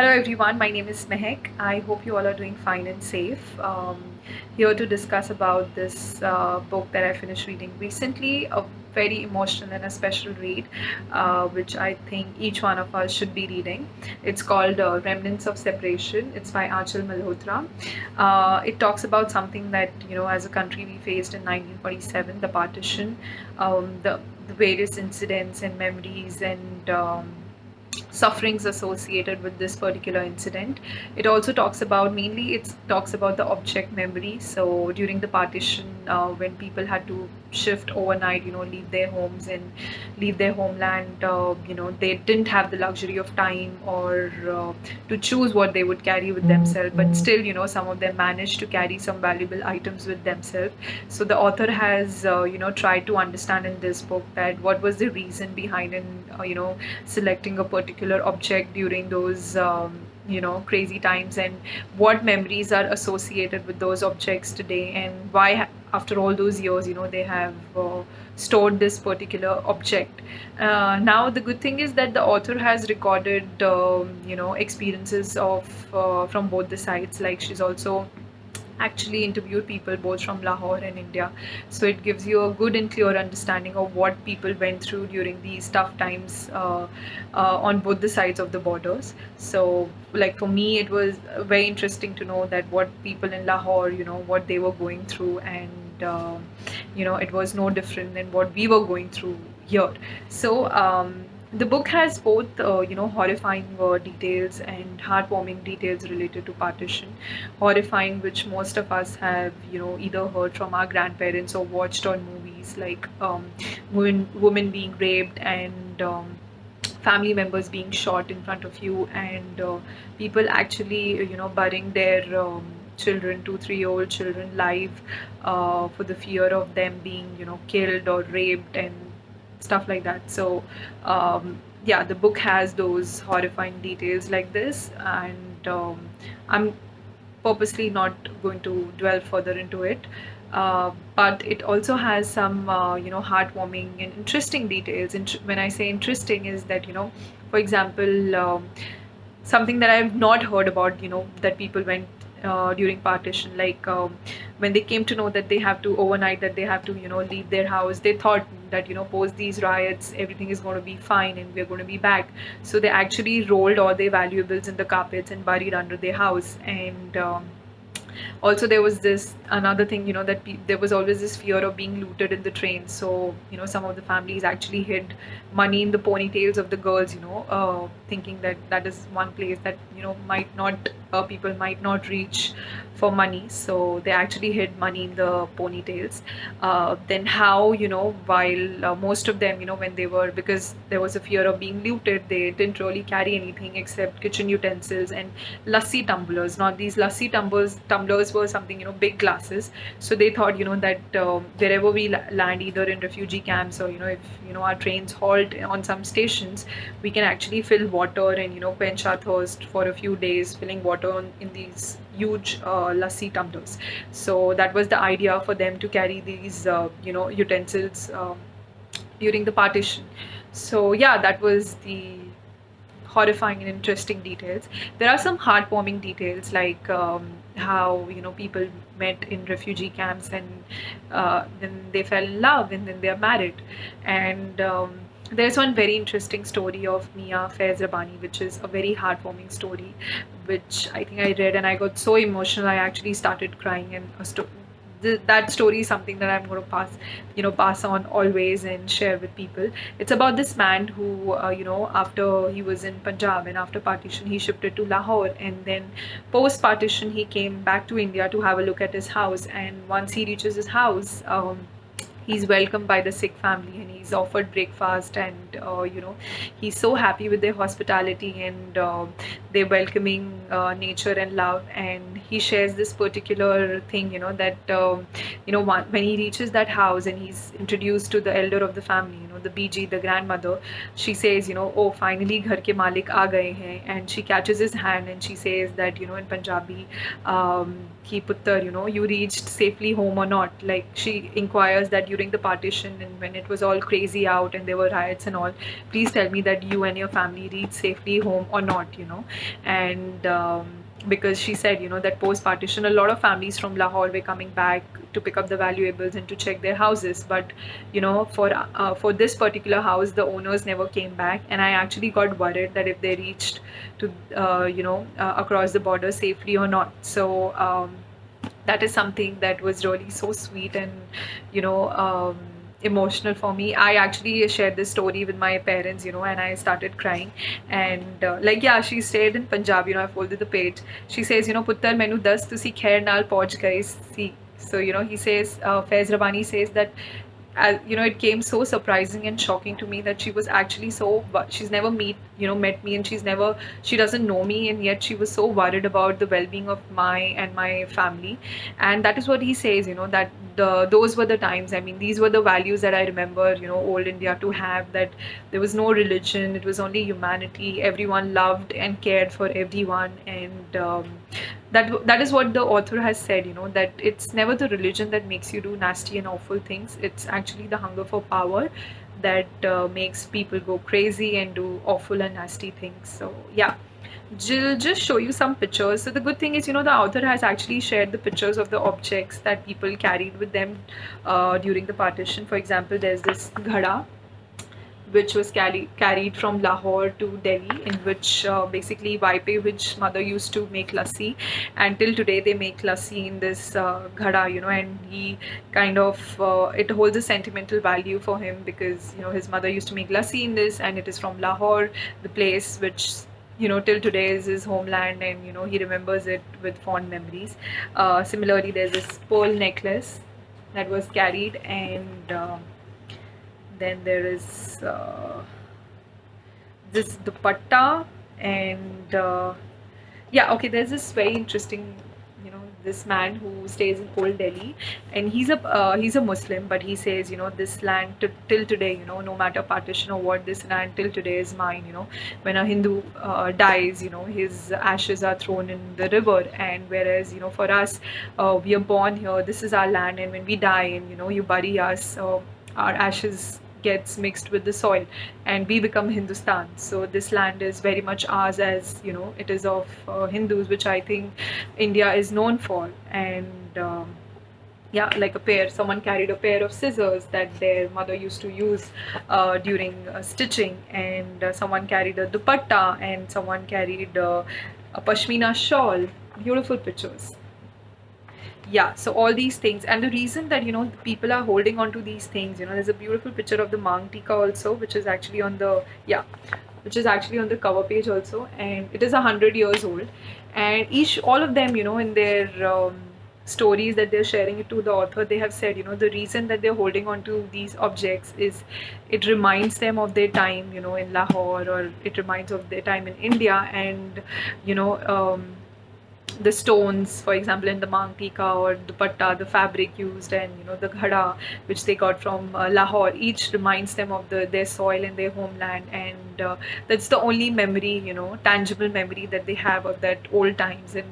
Hello everyone, my name is Mehek. I hope you all are doing fine and safe. Here to discuss about this book that I finished reading recently, a very emotional and a special read, which I think each one of us should be reading. It's called Remnants of Separation. It's by Achal Malhotra. It talks about something that, as a country we faced in 1947, the partition, the various incidents and memories and sufferings associated with this particular incident. It also talks about, mainly it talks about the object memory. So during the partition, when people had to shift overnight, leave their homes and leave their homeland, they didn't have the luxury of time or to choose what they would carry with themselves, but still, some of them managed to carry some valuable items with themselves. So the author has tried to understand in this book that what was the reason behind selecting a particular object during those crazy times, and what memories are associated with those objects today, and why after all those years they have stored this particular object. Now the good thing is that the author has recorded experiences of from both the sides. Like, she's also actually interviewed people both from Lahore and India. So it gives you a good and clear understanding of what people went through during these tough times on both the sides of the borders. So, like, for me, it was very interesting to know that what people in Lahore, what they were going through, and it was no different than what we were going through here. So, the book has both, horrifying details and heartwarming details related to partition. Horrifying, which most of us have, either heard from our grandparents or watched on movies, like women being raped and family members being shot in front of you, and people actually, burying their children, 2 3 year old children, live for the fear of them being, killed or raped and stuff like that. So, yeah, the book has those horrifying details like this, and I'm purposely not going to dwell further into it. But it also has some, heartwarming and interesting details. When I say interesting, is that, for example, something that I've not heard about, that people went during partition, like when they came to know that they have to overnight, that they have to, leave their house. They thought that, post these riots, everything is going to be fine and we're going to be back. So they actually rolled all their valuables in the carpets and buried under their house. And also there was this another thing, that there was always this fear of being looted in the train. So, some of the families actually hid money in the ponytails of the girls, thinking that that is one place that, might not people might not reach for money. So they actually hid money in the ponytails. Then how, while most of them, when they were, because there was a fear of being looted, they didn't really carry anything except kitchen utensils and lassi tumblers. Now these lassi tumblers were something, big glasses. So they thought, that wherever we land, either in refugee camps or, if, our trains halt on some stations, we can actually fill water and, quench our thirst for a few days, filling water in these huge lassi tumblers. So that was the idea for them to carry these, utensils during the partition. So yeah, that was the horrifying and interesting details. There are some heartwarming details, like how, people met in refugee camps, and then they fell in love, and then they are married. And there's one very interesting story of Mia Faiz Rabani, which is a very heartwarming story, which I think I read and I got so emotional I actually started crying. And that story is something that I'm going to pass on always and share with people. It's about this man who, after he was in Punjab and after partition, he shifted to Lahore, and then post partition, he came back to India to have a look at his house. And once he reaches his house, he's welcomed by the Sikh family and he's offered breakfast, and he's so happy with their hospitality and their welcoming nature and love. And he shares this particular thing, that when he reaches that house and he's introduced to the elder of the family, the BG, the grandmother, she says, oh, finally ghar ke malik aa gaye hain. And she catches his hand and she says that, in Punjabi, ki puttar, you reached safely home or not. Like, she inquires that you during the partition and when it was all crazy out and there were riots and all, please tell me that you and your family reached safely home or not, and because she said, that post partition, a lot of families from Lahore were coming back to pick up the valuables and to check their houses. But, for this particular house, the owners never came back. And I actually got worried that if they reached to, across the border safely or not. So, that is something that was really so sweet and emotional for me. I actually shared this story with my parents, and I started crying. And like, yeah, she stayed in Punjab, I folded the page. She says, Puttar, mainu das tusi khair naal pahunch gaye si. So, he says, Faiz Rabani says that, it came so surprising and shocking to me that she was actually so, she's never met me, and she doesn't know me, and yet she was so worried about the well-being of my family. And that is what he says, that those were the times. I mean, these were the values that I remember, old India to have, that there was no religion, it was only humanity. Everyone loved and cared for everyone. And that is what the author has said, that it's never the religion that makes you do nasty and awful things. It's actually the hunger for power that makes people go crazy and do awful and nasty things. So yeah, Jill, just show you some pictures. So the good thing is, the author has actually shared the pictures of the objects that people carried with them during the partition. For example, there's this ghada, which was carried from Lahore to Delhi, in which basically Vaipe, which mother used to make lassi, and till today they make lassi in this ghada, and he kind of, it holds a sentimental value for him because, his mother used to make lassi in this, and it is from Lahore, the place which, till today is his homeland, and, he remembers it with fond memories. Similarly, there's this pearl necklace that was carried, and then there is this dupatta, and yeah, okay, there's this very interesting, this man who stays in old Delhi, and he's a Muslim, but he says, this land till today, no matter partition or what, this land till today is mine. When a Hindu dies, his ashes are thrown in the river, and whereas, for us, we are born here, this is our land, and when we die, and you bury us, our ashes gets mixed with the soil and we become Hindustan. So this land is very much ours, as it is of Hindus, which I think India is known for. And yeah, like someone carried a pair of scissors that their mother used to use during stitching, and someone carried a dupatta, and someone carried a Pashmina shawl. Beautiful pictures. Yeah, so all these things, and the reason that people are holding on to these things, there's a beautiful picture of the Maang Tikka also, which is actually on the, yeah, which is actually on the cover page also, and it is 100 years old. And all of them, in their stories that they're sharing it to the author, they have said, the reason that they're holding on to these objects is it reminds them of their time, in Lahore, or it reminds of their time in India. And the stones, for example, in the Maang Tikka or dupatta, the fabric used, and the ghada which they got from Lahore, each reminds them of their soil and their homeland, and that's the only memory, tangible memory that they have of that old times and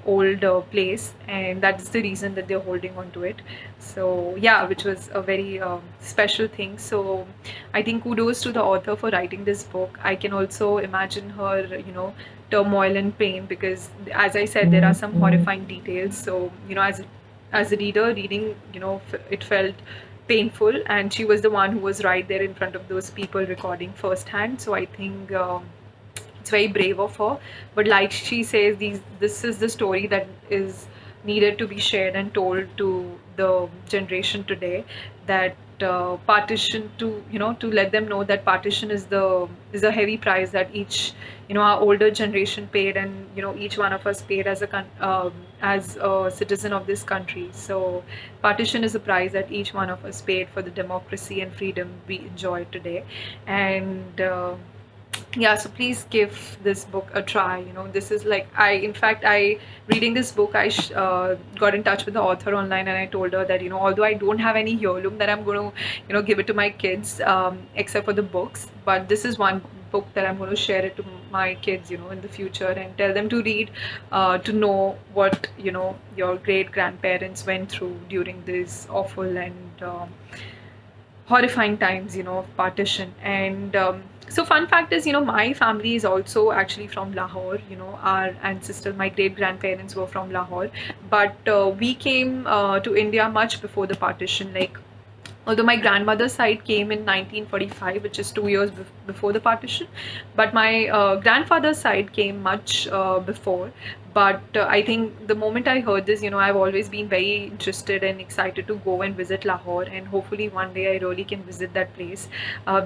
old place, and that's the reason that they're holding on to it. So yeah, which was a very special thing. So I think kudos to the author for writing this book. I can also imagine her, turmoil and pain, because as I said, there are some horrifying details. So as a reader reading, it felt painful, and she was the one who was right there in front of those people recording firsthand. So I think it's very brave of her. But like she says, this is the story that is needed to be shared and told to the generation today, that partition, to let them know that partition is a heavy price that each, our older generation paid, and each one of us paid as a citizen of this country. So partition is a price that each one of us paid for the democracy and freedom we enjoy today. And yeah, so please give this book a try. This is like, I reading this book, I got in touch with the author online, and I told her that although I don't have any heirloom that I'm going to give it to my kids, except for the books, but this is one book that I'm going to share it to my kids, in the future, and tell them to read, to know what, your great grandparents went through during this awful and horrifying times, of partition. And so, fun fact is, my family is also actually from Lahore. Our ancestors, my great grandparents were from Lahore, but we came to India much before the partition. Like, although my grandmother's side came in 1945, which is 2 years before the partition, but my grandfather's side came much before. But I think the moment I heard this, I've always been very interested and excited to go and visit Lahore, and hopefully one day I really can visit that place.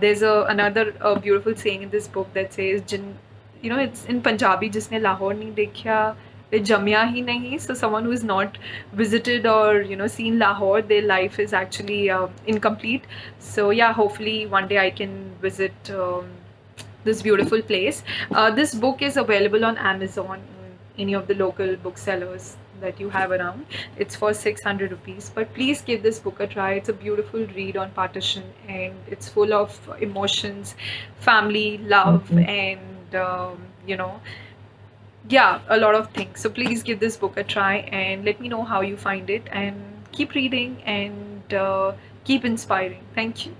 There's another beautiful saying in this book that says, it's in Punjabi, जिसने लाहौर नहीं देखा वो जमिया ही नहीं. So someone who is not visited or seen Lahore, their life is actually incomplete. So yeah, hopefully one day I can visit this beautiful place. This book is available on Amazon, any of the local booksellers that you have around. It's for 600 rupees, but please give this book a try. It's a beautiful read on partition, and it's full of emotions, family, love, and yeah, a lot of things. So please give this book a try and let me know how you find it, and keep reading and keep inspiring. Thank you.